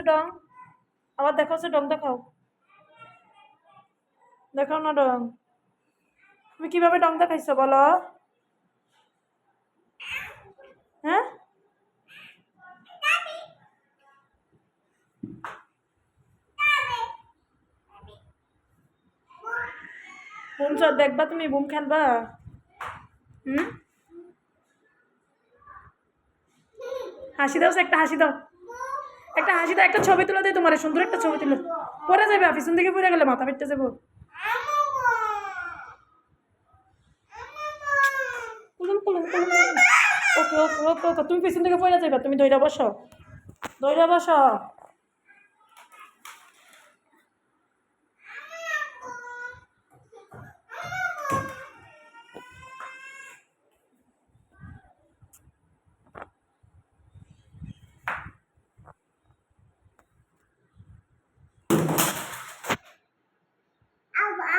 ডং আবার দেখো ডং দেখাও দেখাও না ডং তুমি কিভাবে ডং দেখাইছো বলো হ্যাঁ বুম দেখবা তুমি বুম খেলবা হাসি দাও একটা হাসি দাও একটা ছবি তুলে দেয় তোমার সুন্দর একটা ছবি তুলে পরে যাবে পিছন থেকে পড়ে গেলে মাথা ফেটতে যাবো ওকে ওকে ওকে ওকে তুমি পিছন থেকে পড়ে যাবে তুমি দইরা বসো